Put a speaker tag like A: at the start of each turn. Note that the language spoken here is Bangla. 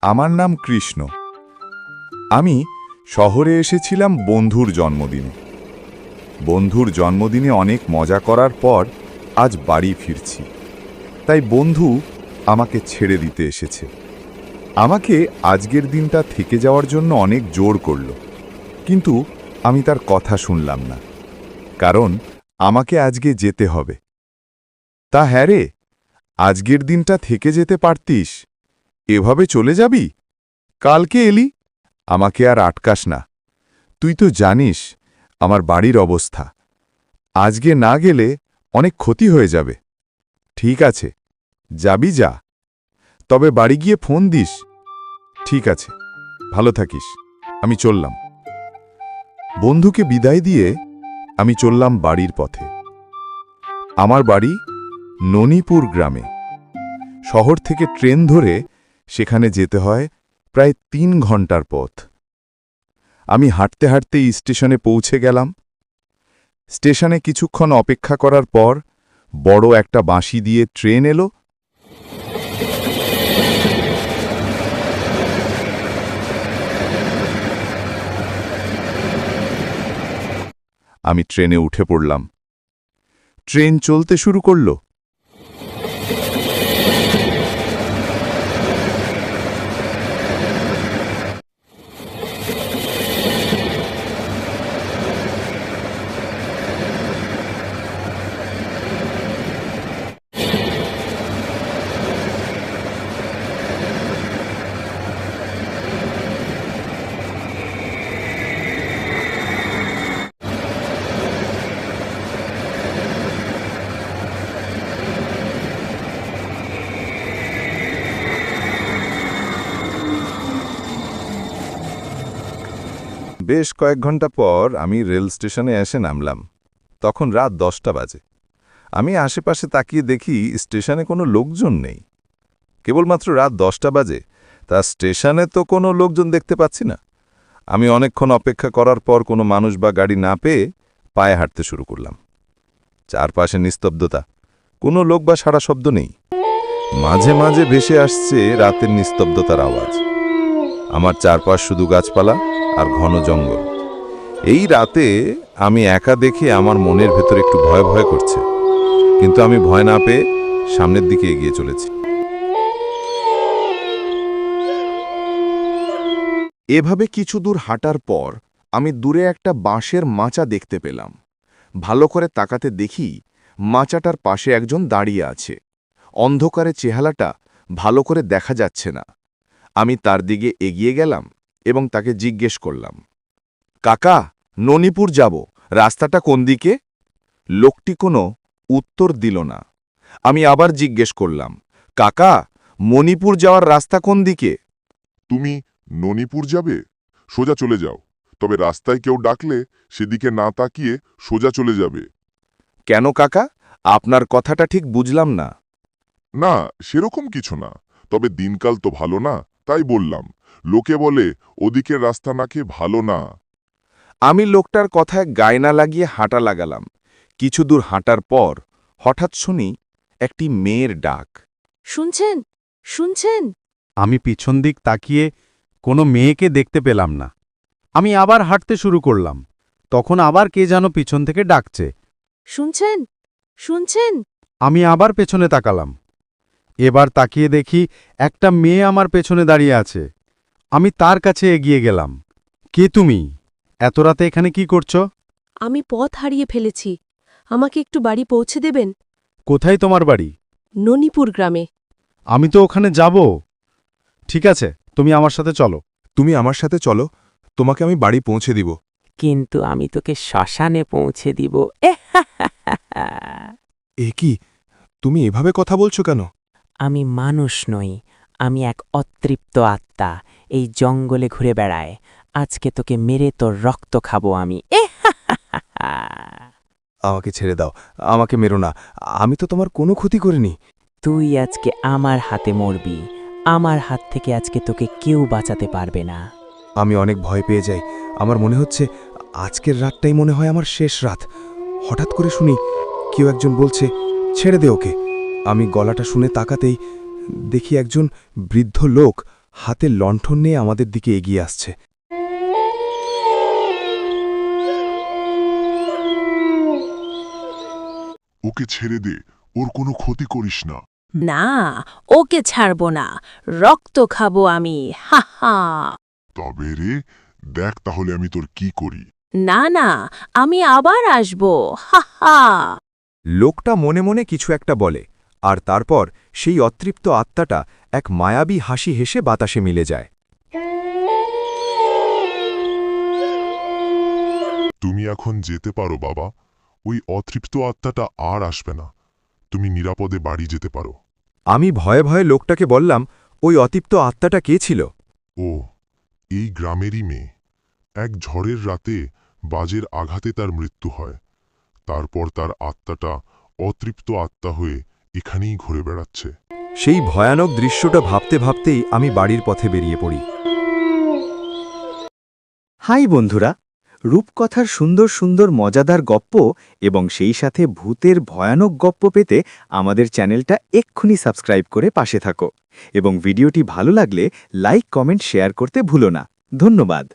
A: আমার নাম কৃষ্ণ। আমি শহরে এসেছিলাম বন্ধুর জন্মদিনে। বন্ধুর জন্মদিনে অনেক মজা করার পর আজ বাড়ি ফিরছি। তাই বন্ধু আমাকে ছেড়ে দিতে এসেছে। আমাকে আজকের দিনটা থেকে যাওয়ার জন্য অনেক জোর করল, কিন্তু আমি তার কথা শুনলাম না, কারণ আমাকে আজকে যেতে হবে। তা হ্যাঁ রে, আজকের দিনটা থেকে যেতে পারতিস। এভাবে চলে যাবি? কালকে এলি, আমাকে আর আটকাস না। তুই তো জানিস আমার বাড়ির অবস্থা। আজকে না গেলে অনেক ক্ষতি হয়ে যাবে। ঠিক আছে, যাবি যা, তবে বাড়ি গিয়ে ফোন দিস। ঠিক আছে, ভালো থাকিস। আমি চললাম। বন্ধুকে বিদায় দিয়ে আমি চললাম বাড়ির পথে। আমার বাড়ি ননিপুর গ্রামে। শহর থেকে ট্রেন ধরে সেখানে যেতে হয় প্রায় 3 ঘন্টার পথ। আমি হাঁটতে হাঁটতে স্টেশনে পৌঁছে গেলাম। স্টেশনে কিছুক্ষণ অপেক্ষা করার পর বড় একটা বাঁশি দিয়ে ট্রেন এলো। আমি ট্রেনে উঠে পড়লাম। ট্রেন চলতে শুরু করল। বেশ কয়েক ঘন্টা পর আমি রেল স্টেশনে এসে নামলাম। তখন রাত 10টা বাজে। আমি আশেপাশে তাকিয়ে দেখি স্টেশনে কোনো লোকজন নেই। কেবলমাত্র রাত 10টা বাজে, তা স্টেশনে তো কোনো লোকজন দেখতে পাচ্ছি না। আমি অনেকক্ষণ অপেক্ষা করার পর কোনো মানুষ বা গাড়ি না পেয়ে পায়ে হাঁটতে শুরু করলাম। চারপাশে নিস্তব্ধতা, কোনো লোক বা সাড়া শব্দ নেই। মাঝে মাঝে ভেসে আসছে রাতের নিস্তব্ধতার আওয়াজ। আমার চারপাশ শুধু গাছপালা আর ঘন জঙ্গল। এই রাতে আমি একা দেখে আমার মনের ভেতর একটু ভয় ভয় করছে, কিন্তু আমি ভয় না পেয়ে সামনের দিকে এগিয়ে চলেছি। এভাবে কিছু দূর হাঁটার পর আমি দূরে একটা বাঁশের মাচা দেখতে পেলাম। ভালো করে তাকাতে দেখি মাচাটার পাশে একজন দাঁড়িয়ে আছে। অন্ধকারে চেহারাটা ভালো করে দেখা যাচ্ছে না। আমি তার দিকে এগিয়ে গেলাম এবং তাকে জিজ্ঞেস করলাম, কাকা, ননিপুর যাব, রাস্তাটা কোন দিকে? লোকটি কোনো উত্তর দিল না। আমি আবার জিজ্ঞেস করলাম, কাকা, মণিপুর যাওয়ার রাস্তা কোন দিকে?
B: তুমি ননিপুর যাবে? সোজা চলে যাও, তবে রাস্তায় কেউ ডাকলে সেদিকে না তাকিয়ে সোজা চলে যাবে।
A: কেন কাকা, আপনার কথাটা ঠিক বুঝলাম না।
B: না, সেরকম কিছু না, তবে দিনকাল তো ভালো না, তাই বললাম। লোকে বলে ওদিকের রাস্তা নাকি ভালো না।
A: আমি লোকটার কথায় গায়ে না লাগিয়ে হাঁটা লাগালাম। কিছু দূর হাঁটার পর হঠাৎ শুনি একটি মেয়ের ডাক।
C: শুনছেন? শুনছেন?
D: আমি পিছন দিক তাকিয়ে কোনো মেয়েকে দেখতে পেলাম না। আমি আবার হাঁটতে শুরু করলাম। তখন আবার কে যেন পিছন থেকে ডাকছে।
C: শুনছেন? শুনছেন?
D: আমি আবার পেছনে তাকালাম। এবার তাকিয়ে দেখি একটা মেয়ে আমার পেছনে দাঁড়িয়ে আছে। আমি তার কাছে এগিয়ে গেলাম। কে তুমি? এত রাতে এখানে কি করছো?
C: আমি পথ হারিয়ে ফেলেছি। আমাকে একটু বাড়ি পৌঁছে দেবেন?
D: কোথায় তোমার বাড়ি?
C: ননিপুর গ্রামে।
D: আমি তো ওখানে যাব। ঠিক আছে, তুমি আমার সাথে চলো।
A: তুমি আমার সাথে চলো, তোমাকে আমি বাড়ি পৌঁছে দিব।
E: কিন্তু আমি তোকে শ্মশানে পৌঁছে দিব।
A: এ কি, তুমি এভাবে কথা বলছো কেন?
E: আমি মানুষ নই, আমি এক অতৃপ্ত আত্মা, এই জঙ্গলে ঘুরে বেড়ায়। আজকে তোকে মেরে তোর রক্ত খাবো আমি।
A: আমাকে ছেড়ে দাও, আমাকে মেরো না। আমি তো তোমার কোনো ক্ষতি করিনি।
E: তুই আজকে আমার হাতে মরবি। আমার হাত থেকে আজকে তোকে কেউ বাঁচাতে পারবে না।
A: আমি অনেক ভয় পেয়ে যাই। আমার মনে হচ্ছে আজকের রাতটাই মনে হয় আমার শেষ রাত। হঠাৎ করে শুনি কেউ একজন বলছে, ছেড়ে দে ওকে। আমি গলাটা শুনে তাকাতেই দেখি একজন বৃদ্ধ লোক
F: হাতে লণ্ঠন নিয়ে আমাদের দিকে এগিয়ে আসছে।
B: ওকে ছেড়ে দে, ওর কোনো ক্ষতি করিস না।
C: না, ওকে ছাড়ব না, রক্ত খাবো আমি, হা হা।
B: তবে রে, দেখ তাহলে আমি তোর কি করি।
C: না না, আমি আবার আসব, হা হা।
A: লোকটা মনে মনে কিছু একটা বলে, আর তারপর সেই অতৃপ্ত আত্মাটা এক মায়াবী হাসি হেসে বাতাসে মিলে যায়।
B: তুমি এখন যেতে পারো বাবা, ওই অতৃপ্ত আত্মাটা আর আসবে না। তুমি নিরাপদে বাড়ি যেতে পারো।
A: আমি ভয়ে ভয়ে লোকটাকে বললাম, ওই অতৃপ্ত আত্মাটা কে ছিল?
B: ও, এই গ্রামেরই মেয়ে। এক ঝড়ের রাতে বাজের আঘাতে তার মৃত্যু হয়। তারপর তার আত্মাটা অতৃপ্ত আত্মা হয়ে এখানেই ঘুরে বেড়াচ্ছে।
A: সেই ভয়ানক দৃশ্যটা ভাবতে ভাবতেই আমি বাড়ির পথে বেরিয়ে পড়ি।
G: হাই বন্ধুরা, রূপকথার সুন্দর সুন্দর মজাদার গপ্প এবং সেই সাথে ভূতের ভয়ানক গপ্প পেতে আমাদের চ্যানেলটা এক্ষুনি সাবস্ক্রাইব করে পাশে থাকো এবং ভিডিওটি ভালো লাগলে লাইক কমেন্ট শেয়ার করতে ভুলো না। ধন্যবাদ।